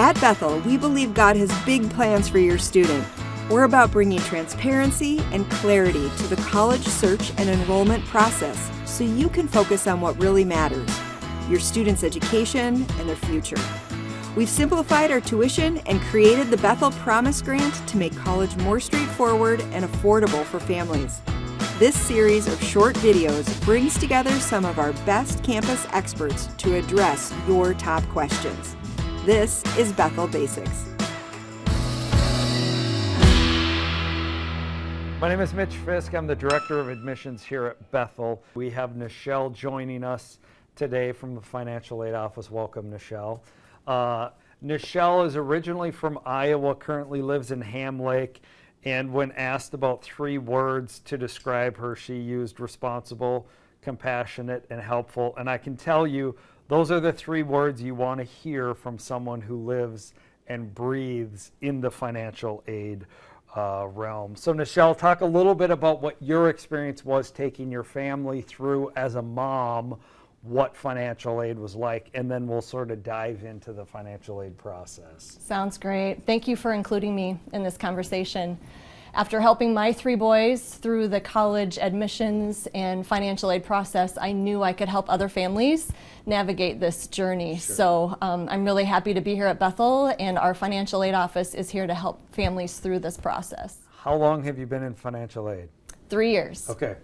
At Bethel, we believe God has big plans for your student. We're about bringing transparency and clarity to the college search and enrollment process so you can focus on what really matters, your student's education and their future. We've simplified our tuition and created the Bethel Promise Grant to make college more straightforward and affordable for families. This series of short videos brings together some of our best campus experts to address your top questions. This is Bethel Basics. My name is Mitch Fisk. I'm the Director of Admissions here at Bethel. We have Nichelle joining us today from the Financial Aid Office. Welcome, Nichelle. Nichelle is originally from Iowa, currently lives in Ham Lake, and when asked about 3 words to describe her, she used responsible, compassionate, and helpful. And I can tell you, those are the 3 words you want to hear from someone who lives and breathes in the financial aid realm. So Nichelle, talk a little bit about what your experience was taking your family through as a mom, what financial aid was like, and then we'll sort of dive into the financial aid process. Sounds great. Thank you for including me in this conversation. After helping my 3 boys through the college admissions and financial aid process, I knew I could help other families navigate this journey. Sure. So I'm really happy to be here at Bethel, and our financial aid office is here to help families through this process. How long have you been in financial aid? 3 years. Okay.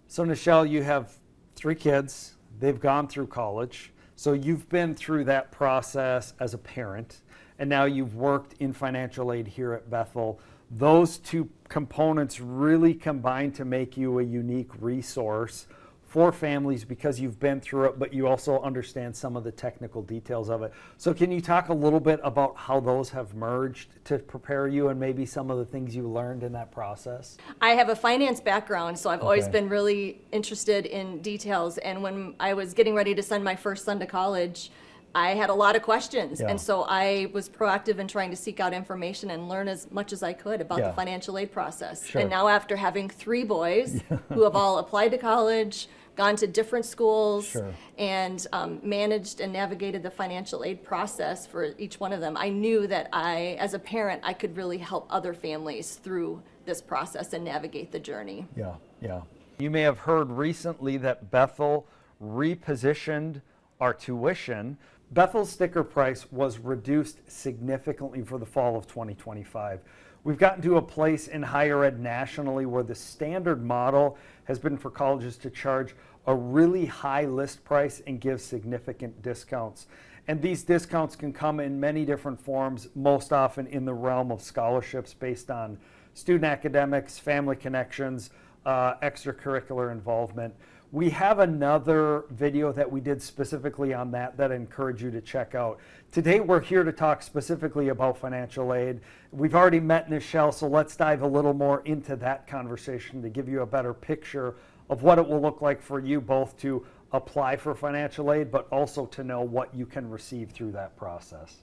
So Nichelle, you have 3 kids. They've gone through college. So you've been through that process as a parent, and now you've worked in financial aid here at Bethel. Those 2 components really combine to make you a unique resource for families because you've been through it, but you also understand some of the technical details of it. So can you talk a little bit about how those have merged to prepare you and maybe some of the things you learned in that process? I have a finance background, so I've always been really interested in details. And when I was getting ready to send my first son to college, I had a lot of questions, and so I was proactive in trying to seek out information and learn as much as I could about the financial aid process. Sure. And now after having 3 boys who have all applied to college, gone to different schools, and managed and navigated the financial aid process for each one of them, I knew that as a parent, I could really help other families through this process and navigate the journey. Yeah. You may have heard recently that Bethel repositioned our tuition. Bethel's sticker price was reduced significantly for the fall of 2025. We've gotten to a place in higher ed nationally where the standard model has been for colleges to charge a really high list price and give significant discounts. And these discounts can come in many different forms, most often in the realm of scholarships based on student academics, family connections, extracurricular involvement. We have another video that we did specifically on that I encourage you to check out. Today we're here to talk specifically about financial aid. We've already met Nichelle, so let's dive a little more into that conversation to give you a better picture of what it will look like for you both to apply for financial aid, but also to know what you can receive through that process.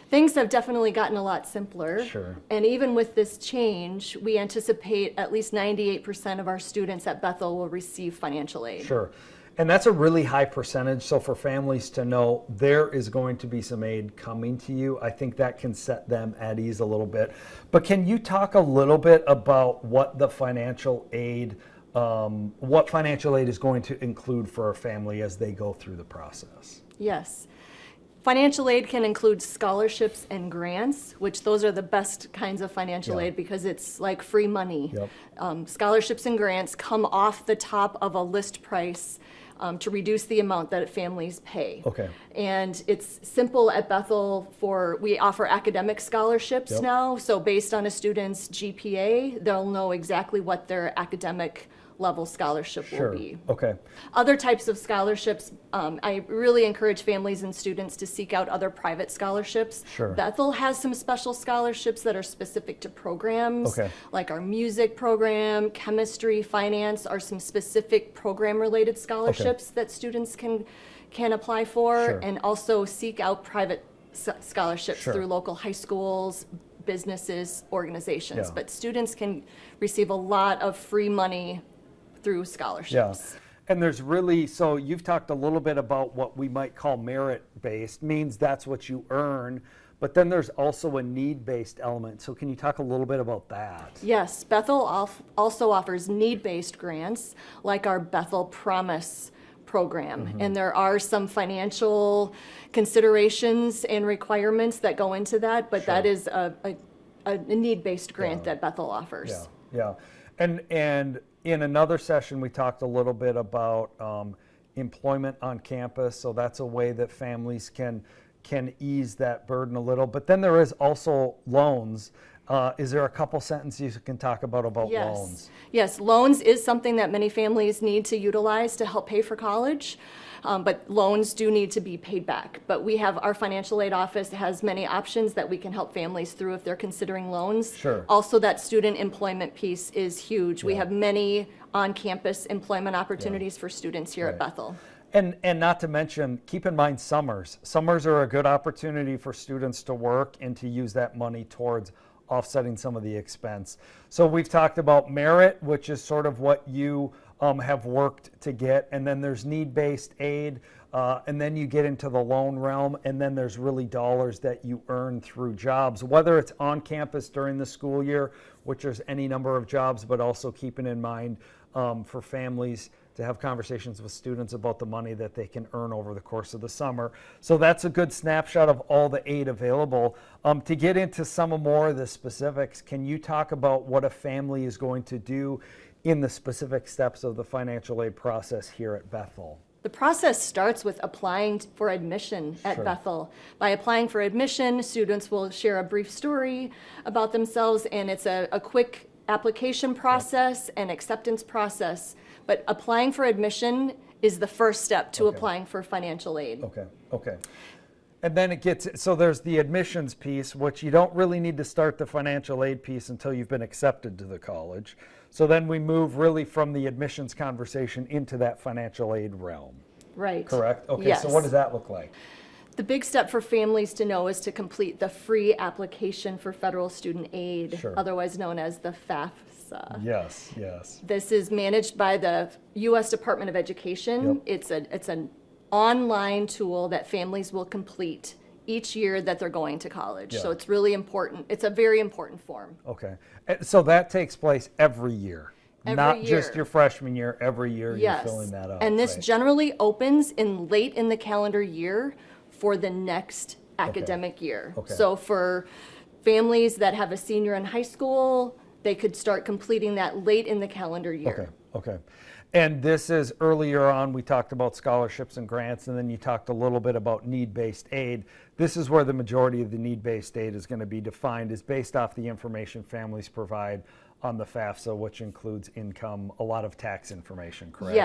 Things have definitely gotten a lot simpler. Sure. And even with this change, we anticipate at least 98% of our students at Bethel will receive financial aid. Sure. And that's a really high percentage. So for families to know there is going to be some aid coming to you, I think that can set them at ease a little bit. But can you talk a little bit about what the financial aid is going to include for a family as they go through the process? Yes. Financial aid can include scholarships and grants, which those are the best kinds of financial aid because it's like free money. Scholarships and grants come off the top of a list price to reduce the amount that families pay. And it's simple at Bethel we offer academic scholarships now. So based on a student's GPA, they'll know exactly what their academic level scholarship will be. Other types of scholarships, I really encourage families and students to seek out other private scholarships. Bethel has some special scholarships that are specific to programs, like our music program, chemistry, finance are some specific program-related scholarships that students can apply for, and also seek out private scholarships through local high schools, businesses, organizations. But students can receive a lot of free money through scholarships. And there's really, so you've talked a little bit about what we might call merit-based, means that's what you earn, but then there's also a need-based element. So can you talk a little bit about that? Yes, Bethel also offers need-based grants like our Bethel Promise program. And there are some financial considerations and requirements that go into that, but that is a need-based grant that Bethel offers. Yeah. And in another session, we talked a little bit about employment on campus. So that's a way that families can ease that burden a little. But then there is also loans. Is there a couple sentences you can talk about loans? Yes, loans is something that many families need to utilize to help pay for college. But loans do need to be paid back. But we have our financial aid office has many options that we can help families through if they're considering loans. Sure. Also, that student employment piece is huge. We have many on-campus employment opportunities for students here at Bethel. And not to mention, keep in mind summers. Summers are a good opportunity for students to work and to use that money towards offsetting some of the expense. So we've talked about merit, which is sort of what you have worked to get, and then there's need-based aid, and then you get into the loan realm, and then there's really dollars that you earn through jobs, whether it's on campus during the school year, which there's any number of jobs, but also keeping in mind for families to have conversations with students about the money that they can earn over the course of the summer. So that's a good snapshot of all the aid available. To get into some more of the specifics, can you talk about what a family is going to do in the specific steps of the financial aid process here at Bethel? The process starts with applying for admission at Bethel. By applying for admission, students will share a brief story about themselves, and it's a quick application process and acceptance process. But applying for admission is the first step to applying for financial aid. Okay. And then it gets, so there's the admissions piece, which you don't really need to start the financial aid piece until you've been accepted to the college. So then we move really from the admissions conversation into that financial aid realm. Right. Correct? Okay, Yes. so what does that look like? The big step for families to know is to complete the free application for federal student aid, otherwise known as the FAFSA. Yes. This is managed by the U.S. Department of Education. It's an online tool that families will complete each year that they're going to college. So it's really important. It's a very important form. Okay. So that takes place every year. Not year. just your freshman year, every year you're filling that out. And this right? generally opens late in the calendar year for the next academic year. So for families that have a senior in high school, they could start completing that late in the calendar year. Okay. And this is earlier on, we talked about scholarships and grants, and then you talked a little bit about need-based aid. This is where the majority of the need-based aid is going to be defined, is based off the information families provide on the FAFSA, which includes income, a lot of tax information, correct?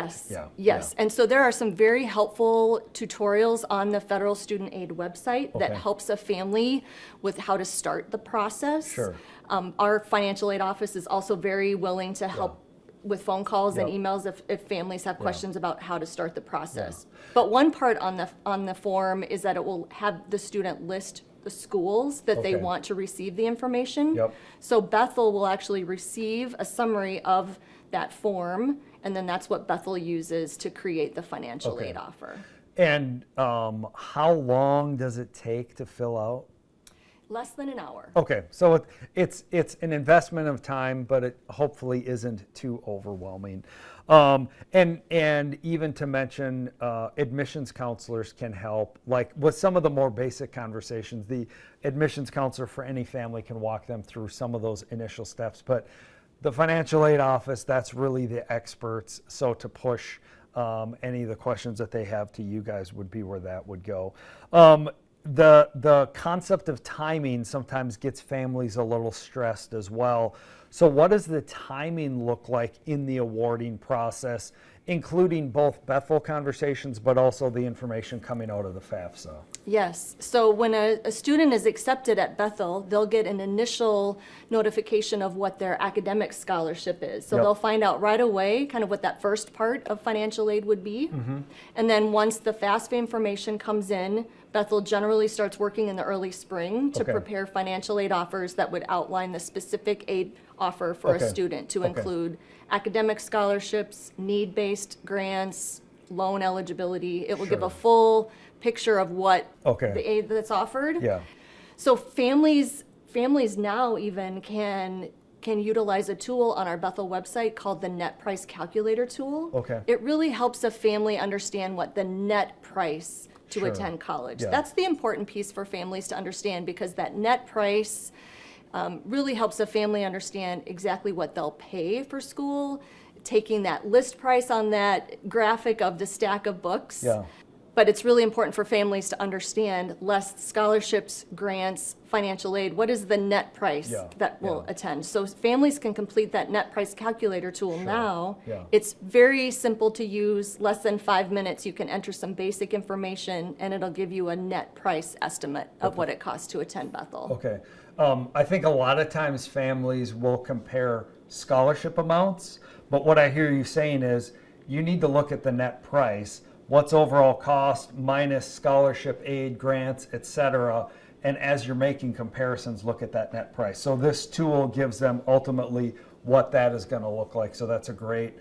Yes. And so there are some very helpful tutorials on the Federal Student Aid website that helps a family with how to start the process. Our financial aid office is also very willing to help with phone calls and emails if families have questions about how to start the process. But one part on the form is that it will have the student list the schools that they want to receive the information. So Bethel will actually receive a summary of that form, and then that's what Bethel uses to create the financial aid offer. And how long does it take to fill out? Less than an hour. Okay, so it's an investment of time, but it hopefully isn't too overwhelming. And even to mention, admissions counselors can help, like with some of the more basic conversations. The admissions counselor for any family can walk them through some of those initial steps, but the financial aid office, that's really the experts. So to push any of the questions that they have to you guys would be where that would go. The concept of timing sometimes gets families a little stressed as well. So what does the timing look like in the awarding process, including both Bethel conversations, but also the information coming out of the FAFSA? Yes. So when a student is accepted at Bethel, they'll get an initial notification of what their academic scholarship is. So they'll find out right away kind of what that first part of financial aid would be. And then once the FAFSA information comes in, Bethel generally starts working in the early spring to prepare financial aid offers that would outline the specific aid offer for a student to include academic scholarships, need-based grants, loan eligibility. It will give a full picture of what the aid that's offered. So families now even can utilize a tool on our Bethel website called the net price calculator tool. Okay. It really helps a family understand what the net price to Sure. attend college. Yeah. That's the important piece for families to understand, because that net price really helps a family understand exactly what they'll pay for school, taking that list price on that graphic of the stack of books. Yeah. But it's really important for families to understand less scholarships, grants, financial aid. What is the net price Yeah, that will yeah. attend? So families can complete that net price calculator tool now. Yeah. It's very simple to use, less than 5 minutes. You can enter some basic information and it'll give you a net price estimate of what it costs to attend Bethel. Okay. I think a lot of times families will compare scholarship amounts, but what I hear you saying is you need to look at the net price. What's overall cost minus scholarship aid, grants, etc. And as you're making comparisons, look at that net price. So this tool gives them ultimately what that is going to look like. So that's a great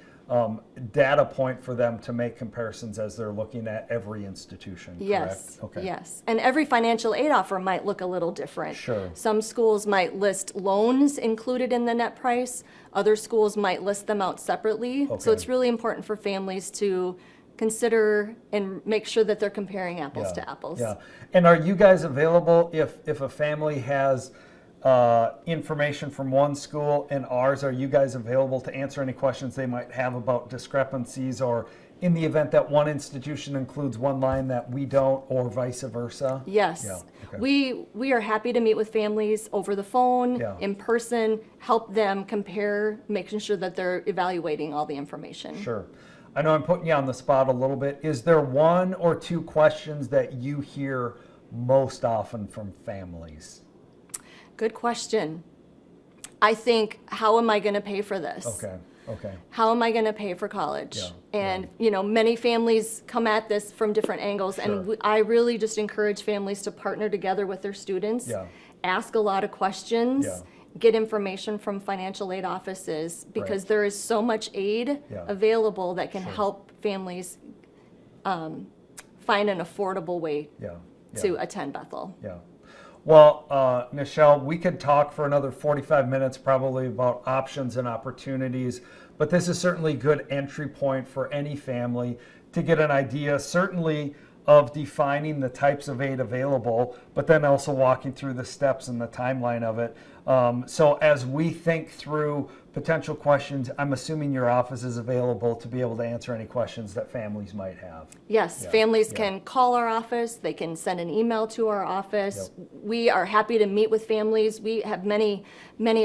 data point for them to make comparisons as they're looking at every institution. Yes, correct? Okay. yes. And every financial aid offer might look a little different. Sure. Some schools might list loans included in the net price. Other schools might list them out separately. So Okay. it's really important for families to consider and make sure that they're comparing apples to apples. Yeah. And are you guys available if a family has information from one school and ours? Are you guys available to answer any questions they might have about discrepancies, or in the event that one institution includes one line that we don't, or vice versa? Yes. Yeah, okay. We are happy to meet with families over the phone, Yeah. in person, help them compare, making sure that they're evaluating all the information. Sure. I know I'm putting you on the spot a little bit. Is there one or two questions that you hear most often from families? Good question. I think, how am I going to pay for this? Okay. Okay. How am I going to pay for college? Yeah, And, many families come at this from different angles. Sure. And I really just encourage families to partner together with their students, Yeah. ask a lot of questions, Yeah. get information from financial aid offices, because there is so much aid Yeah. available that can Sure. help families find an affordable way Yeah. to attend Bethel. Yeah. Well, Nichelle, we could talk for another 45 minutes probably about options and opportunities, but this is certainly a good entry point for any family to get an idea, certainly of defining the types of aid available, but then also walking through the steps and the timeline of it. So as we think through potential questions, I'm assuming your office is available to be able to answer any questions that families might have. Yes, Yeah, families yeah. can call our office, they can send an email to our office. Yep. We are happy to meet with families. We have many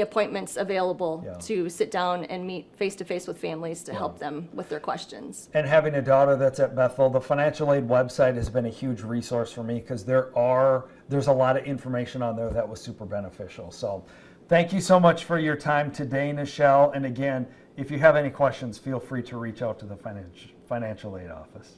appointments available Yeah. to sit down and meet face-to-face with families to help them with their questions. And having a daughter that's at Bethel, the financial aid website has been a huge resource for me because there's a lot of information on there that was super beneficial. So thank you so much for your time today, Nichelle. And again, if you have any questions, feel free to reach out to the financial aid office.